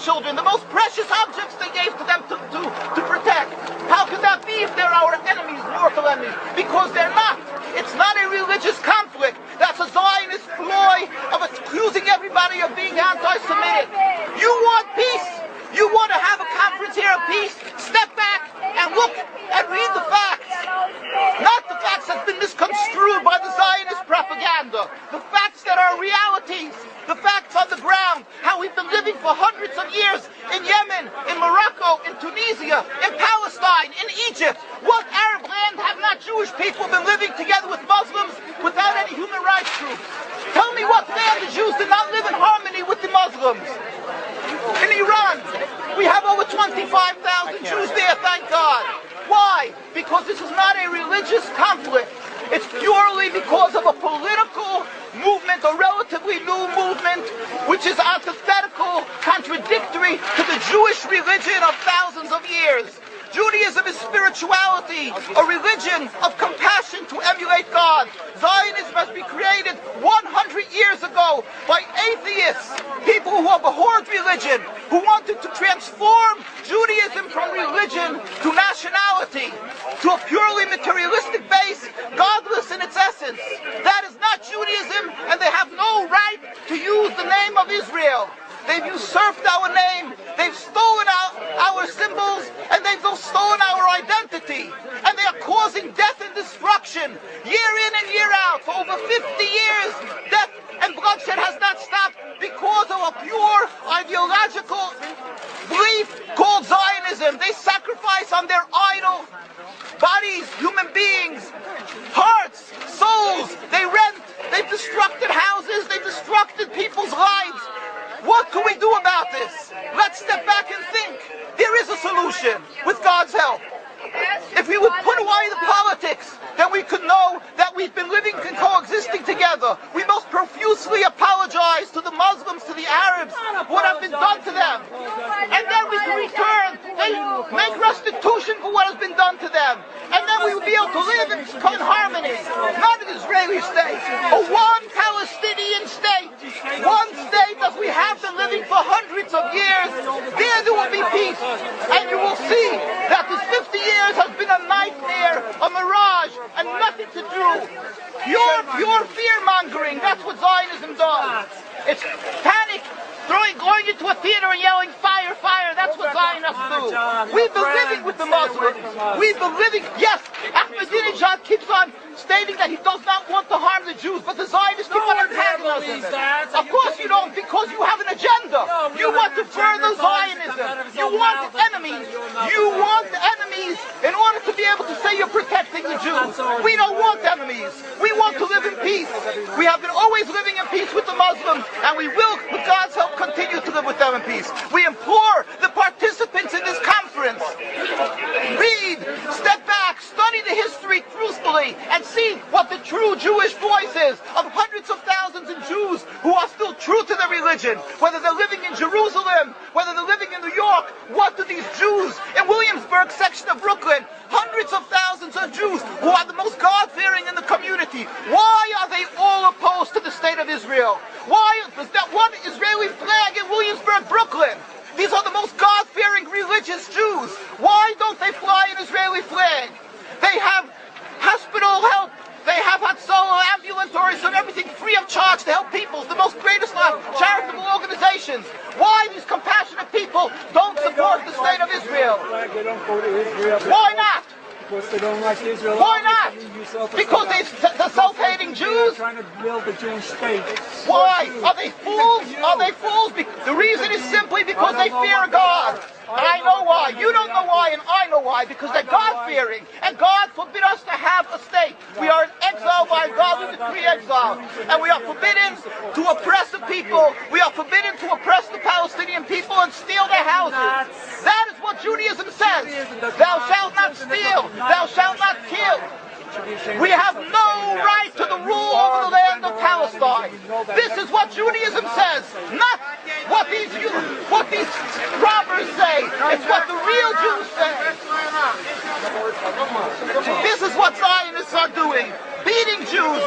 children, the most precious objects they gave to them to protect. How could that be if they're our enemies, mortal enemies? Because they're not. It's not a religious conflict. That's a Zionist ploy of accusing everybody of being anti-Semitic. You want peace? You want to have a conference here of peace? Step back and look and read the facts. Not the facts that have been misconstrued by the Zionist propaganda. The facts that are realities. The facts on the ground. How we've been living for hundreds of years in Yemen, in Morocco, in Tunisia, in Palestine, in Egypt. What Arab land have not Jewish people been living together with Muslims without any human rights groups? Tell me what land the Jews did not live in harmony with the Muslims. In Iran, we have over 25,000 Jews there, thank God. Why? Because this is not a religious conflict. It's purely because of a political movement, a relatively new movement, which is antithetical, contradictory to the Jewish religion of thousands of years. Judaism is spirituality, a religion of compassion to emulate God. Zionism has been created 100 years ago by atheists, people who abhorred religion, who wanted to transform Judaism from religion to nationality, to a purely materialistic base, godless in its essence. That is not Judaism, and they have no right to use the name of Israel. They've usurped our name, they've stolen our symbols, and they've stolen our identity. And they are causing death and destruction, year in and year out. For over 50 years, death and bloodshed has not stopped because of a pure ideological belief called Zionism. They sacrifice on their idol bodies, human beings, hearts, souls. They rent, they've destructed houses, they've destructed people's lives. What can we do about this? Let's step back and think. There is a solution with God's help. If we would put away the politics, then we could know that we've been living and coexisting together. We most profusely apologize to the Muslims, to the Arabs, what has been done to them. And then we can return, they make restitution for what has been done to them. And then we will be able to live in harmony. Not an Israeli state, a one Palestinian state. One state as we have been living for hundreds of years. There will be peace. And you will see that this 50 years has been a nightmare, a mirage, and nothing to do. Pure fear-mongering, that's what Zionism does. It's panic, going into a theater and yelling, fire, fire, that's what Zionists do. We've been living with the Muslims. We've been living, yes, Ahmadinejad keeps on stating that he does not want to harm the Jews, but the Zionists keep on antagonizing them. Of course you don't, because you have an agenda. You want to further Zionism. You want enemies. You want enemies in order to be able to say you're protecting the Jews. We don't want enemies. We want to live in peace. We have been always living in peace with the Muslims, and we will, with God's help, continue to live with them in peace. We implore the participants in this conference, read, step back, study the history truthfully, and see what the true Jewish voice is of hundreds of thousands of Jews who are still true to their religion, whether they're living in Jerusalem, whether they're living in New York. What do these Jews in Williamsburg section of Brooklyn, hundreds of thousands of Jews who are the most God-fearing in the community, why are they all opposed to the state of Israel? Why is that one Israeli flag in Williamsburg, Brooklyn? These are the most God-fearing religious Jews. Why don't they fly an Israeli flag? They have hospital help. They have Hatzolah, ambulatories, and everything free of charge to help people. The most greatest charitable organizations. Why these compassionate people don't support the state of Israel? They don't go to Israel. Why not? Because they don't like Israel. Why not? Because the self-hating Jews? They're trying to build the Jewish state. Why? Are they fools? Are they fools? The reason is simply because they fear God. And I know why. You don't know why, and I know why. Because they're God-fearing. And God forbid us to have a state. We are in exile by God. We decree exile. And we are forbidden to oppress the people. We are forbidden to oppress the Palestinian people and steal their houses. That is what Judaism says. Thou shalt not steal. Thou shalt not kill. We have no right to the rule over the land of Palestine. This is what Judaism says, not what these robbers say. It's what the real Jews say. This is what Zionists are doing. Beating Jews,